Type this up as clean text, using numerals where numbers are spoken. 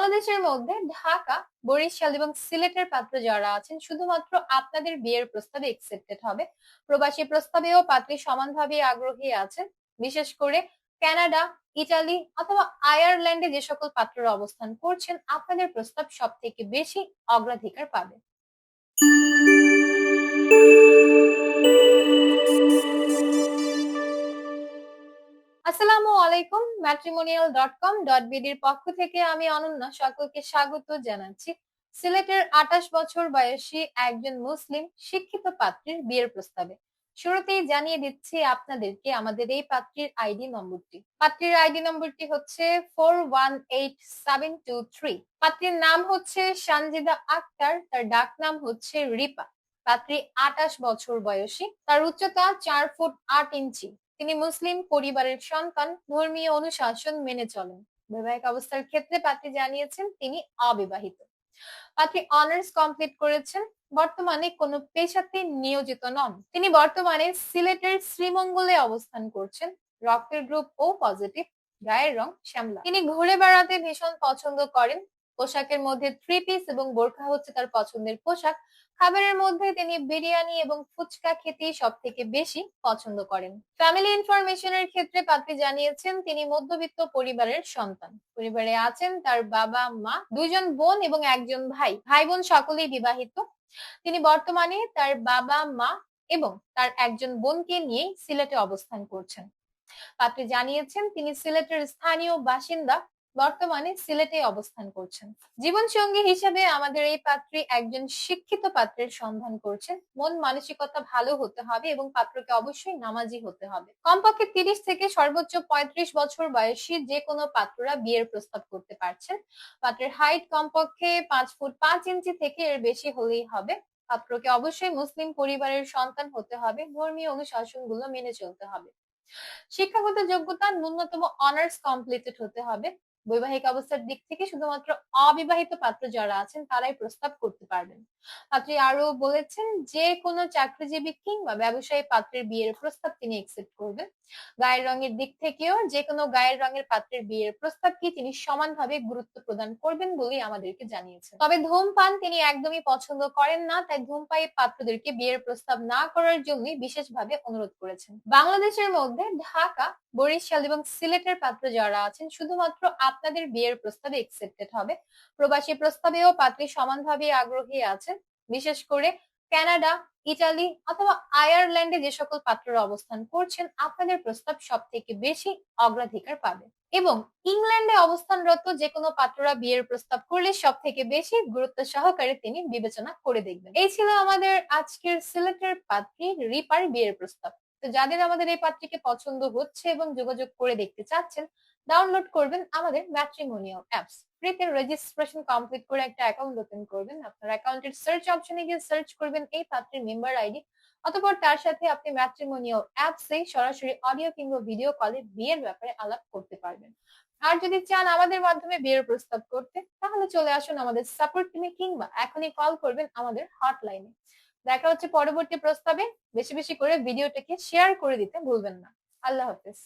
বাংলাদেশের মধ্যে ঢাকা, বরিশাল এবং সিলেটের পাত্র যারা আছেন শুধুমাত্র আপনাদের বিয়ের প্রস্তাবে একসেপ্টেড হবে। প্রবাসী প্রস্তাবেও পাত্রী সমানভাবে আগ্রহী আছেন। বিশেষ করে কানাডা, ইতালি অথবা আয়ারল্যান্ডে যে সকল পাত্ররা অবস্থান করছেন, আপনাদের প্রস্তাব সব থেকে বেশি অগ্রাধিকার পাবে। আসসালামু আলাইকুম। matrimonial.com.bd এর পক্ষ থেকে আমি অনন্যা সকলকে স্বাগত জানাচ্ছি সিলেটের 28 বছর বয়সী একজন মুসলিম শিক্ষিত পাত্রীর বিয়ের প্রস্তাবে। শুরুতেই জানিয়ে দিচ্ছি আপনাদেরকে আমাদের এই পাত্রীর আইডি নম্বরটি। পাত্রীর আইডি নম্বরটি হচ্ছে 418723। পাত্রীর নাম হচ্ছে সঞ্জিদা আক্তার, তার ডাক নাম হচ্ছে রিপা। পাত্রী 28 বছর বয়সী, তার উচ্চতা 4 ফুট 8 ইঞ্চি। তিনি মুসলিম পরিবারের সন্তান, ধর্মীয় অনুশাসন মেনে চলেন। বৈবাহিক অবস্থার ক্ষেত্রে পাত্রী জানিয়েছেন তিনি অবিবাহিত। পাত্রী অনার্স কমপ্লিট করেছেন। বর্তমানে কোনো পেশাতে নিয়োজিত নন। তিনি বর্তমানে সিলেটের শ্রীমঙ্গলে অবস্থান করছেন। রক্তের গ্রুপ ও পজিটিভ, গায়ের রং শ্যামলা। তিনি ঘুরে বেড়াতে ভীষণ পছন্দ করেন। পোশাকের মধ্যে থ্রি পিস এবং বোরখা হচ্ছে তার পছন্দের পোশাক। খাবারের মধ্যে তিনি বিরিয়ানি এবং ফুচকা খেতেই সব থেকে বেশি পছন্দ করেন। ফ্যামিলি ইনফরমেশনের ক্ষেত্রে পাত্রী জানিয়েছেন তিনি মধ্যবিত্ত পরিবারের সন্তান। পরিবারে আছেন তার বাবা মা, দুইজন বোন এবং একজন ভাই। ভাই বোন সকলেই বিবাহিত। তিনি বর্তমানে তার বাবা মা এবং তার একজন বোনকে নিয়ে সিলেটে অবস্থান করছেন। পাত্রী জানিয়েছেন তিনি সিলেটের স্থানীয় বাসিন্দা, বর্তমানে সিলেটে অবস্থান করছেন। জীবন সঙ্গী হিসেবে আমাদের এই পাত্রী একজন শিক্ষিত পাত্রের সন্ধান করছেন। মন মানসিকতা ভালো হতে হবে এবং পাত্রকে অবশ্যই নামাজি হতে হবে। কমপক্ষে 30 থেকে সর্বোচ্চ 35 বছর বয়সী যে কোনো পাত্ররা বিয়ের প্রস্তাব করতে পারছেন। পাত্রের হাইট কমপক্ষে 5 ফুট 5 ইঞ্চি থেকে এর বেশি হলেই হবে। পাত্রকে অবশ্যই মুসলিম পরিবারের সন্তান হতে হবে। ধর্মীয় অনুশাসনগুলো মেনে চলতে হবে। শিক্ষাগত যোগ্যতা ন্যূনতম অনার্স কমপ্লিটেড হতে হবে। বৈবাহিক অবস্থার দিক থেকে শুধুমাত্র অবিবাহিত পাত্র যারা আছেন তারাই প্রস্তাব করতে পারবেন। পাত্রী আরো বলেছেন যে কোনো চাকরিজীবী কিংবা ব্যবসায়ী পাত্রের বিয়ের প্রস্তাব তিনি একসেপ্ট করবেন। গায়ের রঙের দিক থেকেও যে কোনো গায়ের রঙের পাত্রের বিয়ের প্রস্তাবকে তিনি সমানভাবে গুরুত্ব প্রদান করবেন বলেই আমাদেরকে জানিয়েছেন। তবে ধূমপান তিনি একদমই পছন্দ করেন না, তাই ধূমপায়ী পাত্রদেরকে বিয়ের প্রস্তাব না করার জন্যই বিশেষভাবে অনুরোধ করেছেন। বাংলাদেশের মধ্যে ঢাকা, বরিশাল এবং সিলেটের পাত্র যারা আছেন শুধুমাত্র আপনাদের বিয়ের প্রস্তাবে একসেপ্টেড হবে। প্রবাসী প্রস্তাবেও পাত্রী সমানভাবে আগ্রহী আছেন। বিশেষ করে কানাডা, ইতালি অথবা আয়ারল্যান্ডে যে সকল পাত্ররা অবস্থান করছেন, আপনাদের প্রস্তাব সব থেকে বেশি অগ্রাধিকার পাবে। এবং ইংল্যান্ডে অবস্থানরত যে কোনো পাত্ররা বিয়ের প্রস্তাব করলে সব থেকে বেশি গুরুত্ব সহকারে তিনি বিবেচনা করে দেখবেন। এই ছিল আমাদের আজকের সিলেটের পাত্রী রিপার বিয়ের প্রস্তাব। তো যাদের আমাদের এই পাত্রীকে পছন্দ হচ্ছে এবং যোগাযোগ করে দেখতে চাচ্ছেন, ডাউনলোড করবেন আমাদের ম্যাট্রিমোনিয়াল অ্যাপস। ফ্রিতে রেজিস্ট্রেশন কমপ্লিট করে একটা অ্যাকাউন্ট ওপেন করবেন। আপনার অ্যাকাউন্টের সার্চ অপশনে গিয়ে সার্চ করবেন এই পাত্রের মেম্বার আইডি। অতঃপর তার সাথে আপনি ম্যাট্রিমোনিয়াল অ্যাপসে সরাসরি অডিও কিংবা ভিডিও কলে বিয়ের ব্যাপারে আলাপ করতে পারবেন। আর যদি চান আমাদের মাধ্যমে বিয়ের প্রস্তাব করতে, তাহলে চলে আসুন আমাদের সাপোর্ট টিমে কিংবা এখনই কল করবেন আমাদের হটলাইনে। দেখা হচ্ছে পরবর্তী প্রস্তাবে। বেশি বেশি করে ভিডিওটাকে শেয়ার করে দিতে ভুলবেন না। আল্লাহ হাফেজ।